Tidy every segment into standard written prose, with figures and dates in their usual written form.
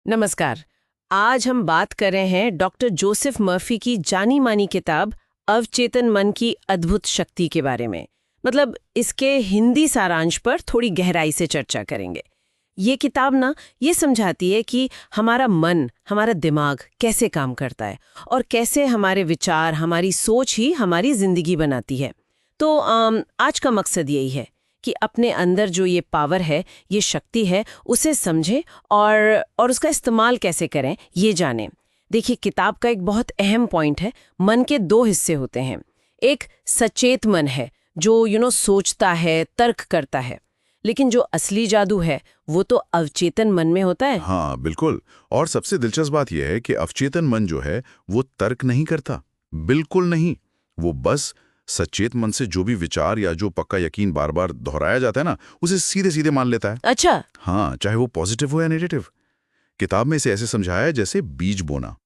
नमस्कार। आज हम बात कर रहे हैं डॉक्टर जोसेफ मर्फी की जानी मानी किताब अवचेतन मन की अद्भुत शक्ति के बारे में। मतलब इसके हिंदी सारांश पर थोड़ी गहराई से चर्चा करेंगे। ये किताब ना ये समझाती है कि हमारा मन, हमारा दिमाग कैसे काम करता है और कैसे हमारे विचार, हमारी सोच ही हमारी जिंदगी बनाती है। तो आज का मकसद यही है कि अपने अंदर जो ये पावर है, ये शक्ति है, उसे समझें और उसका इस्तेमाल कैसे करें, ये जानें। देखिए, किताब का एक बहुत अहम पॉइंट है, मन के दो हिस्से होते हैं। एक सचेत मन है जो सोचता है, तर्क करता है, लेकिन जो असली जादू है वो तो अवचेतन मन में होता है। हाँ, बिल्कुल। और सबसे दिलचस्प बात यह है कि अवचेतन मन जो है वो तर्क नहीं करता, बिल्कुल नहीं। वो बस सचेत मन से जो भी विचार या जो पक्का यकीन बार बार दोहराया जाता है ना, उसे सीधे सीधे मान लेता है। अच्छा। हाँ, चाहे वो पॉजिटिव हो या नेगेटिव। किताब में इसे ऐसे समझाया है जैसे बीज बोना।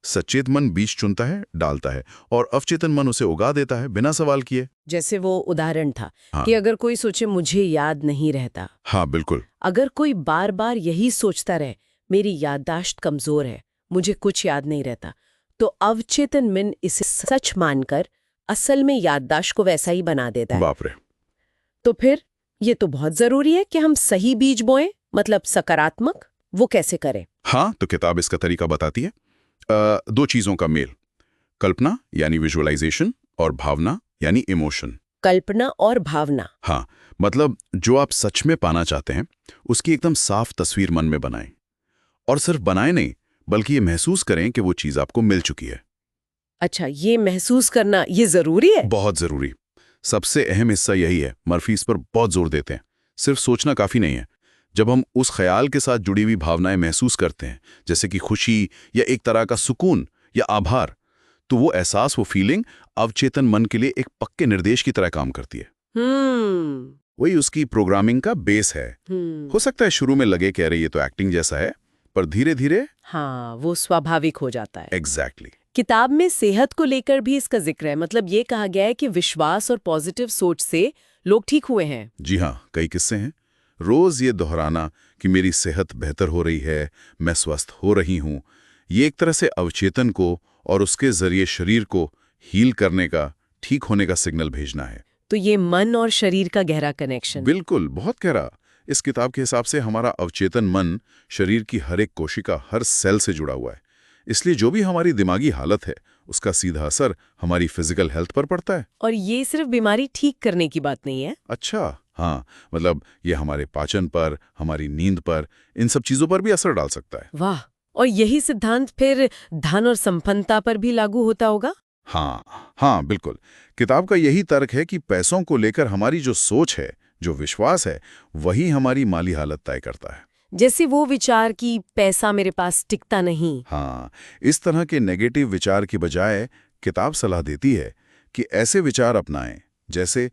सचेत मन बीज चुनता है, डालता है, और अवचेतन मन उसे उगा देता है बिना सवाल किए। जैसे वो उदाहरण था हाँ। कि अगर कोई सोचे मुझे याद नहीं रहता। हाँ, बिल्कुल। अगर कोई बार बार यही सोचता रहे मेरी याददाश्त कमजोर है, मुझे कुछ याद नहीं रहता, तो अवचेतन मन इसे सच मानकर असल में याददाश्त को वैसा ही बना देता है। बाप रे। तो फिर ये तो बहुत जरूरी है कि हम सही बीज बोएं, मतलब सकारात्मक। वो कैसे करें? हाँ, तो किताब इसका तरीका बताती है। दो चीजों का मेल, कल्पना यानी विजुअलाइजेशन और भावना यानी इमोशन। कल्पना और भावना। हाँ, मतलब जो आप सच में पाना चाहते हैं उसकी एकदम साफ तस्वीर मन में बनाएं। और सिर्फ बनाएं नहीं, बल्कि ये महसूस करें कि वो चीज आपको मिल चुकी है। अच्छा, ये महसूस करना ये जरूरी है? बहुत जरूरी। सबसे अहम हिस्सा यही है। मर्फी इस पर बहुत जोर देते हैं। सिर्फ सोचना काफी नहीं है। जब हम उस ख्याल के साथ जुड़ी हुई भावनाएं महसूस करते हैं, जैसे कि खुशी या एक तरह का सुकून या आभार, तो वो एहसास, वो फीलिंग अवचेतन मन के लिए एक पक्के निर्देश की तरह काम करती है। वही उसकी प्रोग्रामिंग का बेस है। हो सकता है शुरू में लगे कह रहे ये तो एक्टिंग जैसा है, पर धीरे धीरे हाँ, वो स्वाभाविक हो जाता है। एग्जैक्टली। किताब में सेहत को लेकर भी इसका जिक्र है। मतलब ये कहा गया है कि विश्वास और पॉजिटिव सोच से लोग ठीक हुए हैं। जी हाँ, कई किस्से हैं। रोज ये दोहराना कि मेरी सेहत बेहतर हो रही है, मैं स्वस्थ हो रही हूँ, ये एक तरह से अवचेतन को और उसके जरिए शरीर को हील करने का, ठीक होने का सिग्नल भेजना है। तो ये मन और शरीर का गहरा कनेक्शन। बिल्कुल, बहुत गहरा। इस किताब के हिसाब से हमारा अवचेतन मन शरीर की हर एक कोशिका, हर सेल से जुड़ा हुआ है। इसलिए जो भी हमारी दिमागी हालत है, उसका सीधा असर हमारी फिजिकल हेल्थ पर पड़ता है। और ये सिर्फ बीमारी ठीक करने की बात नहीं है। अच्छा, हाँ, मतलब ये हमारे पाचन पर, हमारी नींद पर, इन सब चीजों पर भी असर डाल सकता है। वाह। और यही सिद्धांत फिर धन और संपन्नता पर भी लागू होता होगा? हाँ हाँ, बिल्कुल। किताब का यही तर्क है कि पैसों को लेकर हमारी जो सोच है, जो विश्वास है, वही हमारी माली हालत तय करता है। जैसे वो विचार कि पैसा मेरे पास टिकता नहीं। हाँ, इस तरह के नेगेटिव विचार की बजाय किताब सलाह देती है कि ऐसे विचार अपनाएं, जैसे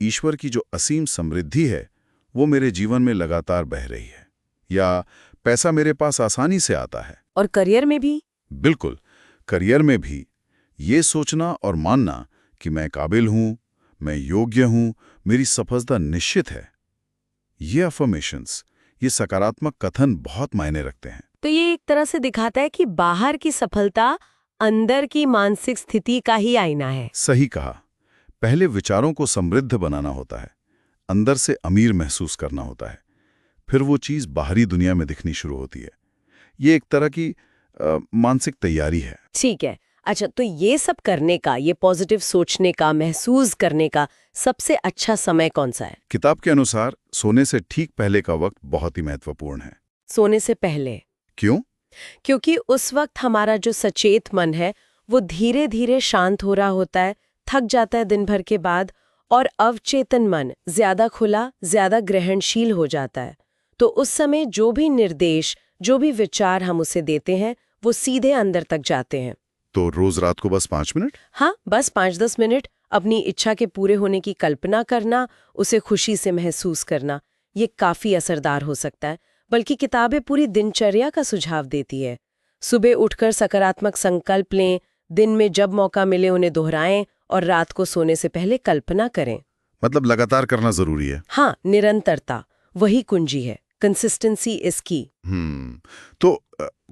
ईश्वर की जो असीम समृद्धि है वो मेरे जीवन में लगातार बह रही है, या पैसा मेरे पास आसानी से आता है। और करियर में भी? बिल्कुल, करियर में भी ये सोचना और मानना कि मैं काबिल हूं, मैं योग्य हूं, मेरी सफलता निश्चित है। ये अफर्मेशंस, ये सकारात्मक कथन बहुत मायने रखते हैं। तो ये एक तरह से दिखाता है कि बाहर की सफलता अंदर की मानसिक स्थिति का ही आईना है। सही कहा। पहले विचारों को समृद्ध बनाना होता है, अंदर से अमीर महसूस करना होता है, फिर वो चीज बाहरी दुनिया में दिखनी शुरू होती है। ये एक तरह की मानसिक तैयारी है। ठीक है। अच्छा, तो ये सब करने का, ये पॉजिटिव सोचने का, महसूस करने का सबसे अच्छा समय कौन सा है? किताब के अनुसार सोने से ठीक पहले का वक्त बहुत ही महत्वपूर्ण है। सोने से पहले? क्यों? क्योंकि उस वक्त हमारा जो सचेत मन है वो धीरे धीरे शांत हो रहा होता है, थक जाता है दिन भर के बाद, और अवचेतन मन ज्यादा खुला, ज्यादा ग्रहणशील हो जाता है। तो उस समय जो भी निर्देश, जो भी विचार हम उसे देते हैं वो सीधे अंदर तक जाते हैं। तो रोज रात को बस 5 मिनट? हाँ, बस 5-10 मिनट अपनी इच्छा के पूरे होने की कल्पना करना, उसे खुशी से महसूस करना, ये काफी असरदार हो सकता है। बल्कि किताबें पूरी दिनचर्या का सुझाव देती है। सुबह उठकर सकारात्मक संकल्प लें, दिन में जब मौका मिले उन्हें दोहराएं, और रात को सोने से पहले कल्पना करें। मतलब लगातार करना जरूरी है। हाँ, निरंतरता वही कुंजी है। कंसिस्टेंसी इज की। तो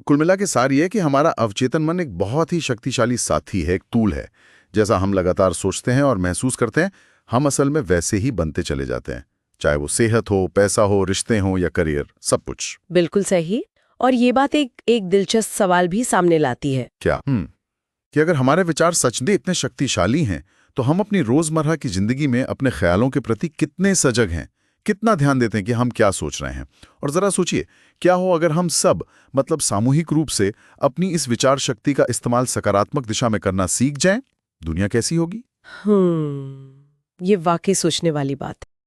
कुल मिला के सार ये है कि हमारा अवचेतन मन एक बहुत ही शक्तिशाली साथी है, एक टूल है। जैसा हम लगातार सोचते हैं और महसूस करते हैं, हम असल में वैसे ही बनते चले जाते हैं, चाहे वो सेहत हो, पैसा हो, रिश्ते हो या करियर, सब कुछ। बिल्कुल सही। और ये बात एक दिलचस्प सवाल भी सामने लाती है। क्या कि अगर हमारे विचार सचमुच इतने शक्तिशाली हैं, तो हम अपनी रोजमर्रा की जिंदगी में अपने ख्यालों के प्रति कितने सजग हैं, कितना ध्यान देते हैं कि हम क्या सोच रहे हैं। और जरा सोचिए, क्या हो अगर हम सब मतलब सामूहिक रूप से अपनी इस विचार शक्ति का इस्तेमाल सकारात्मक दिशा में करना सीख जाएं, दुनिया कैसी होगी? ये वाकई सोचने वाली बात है।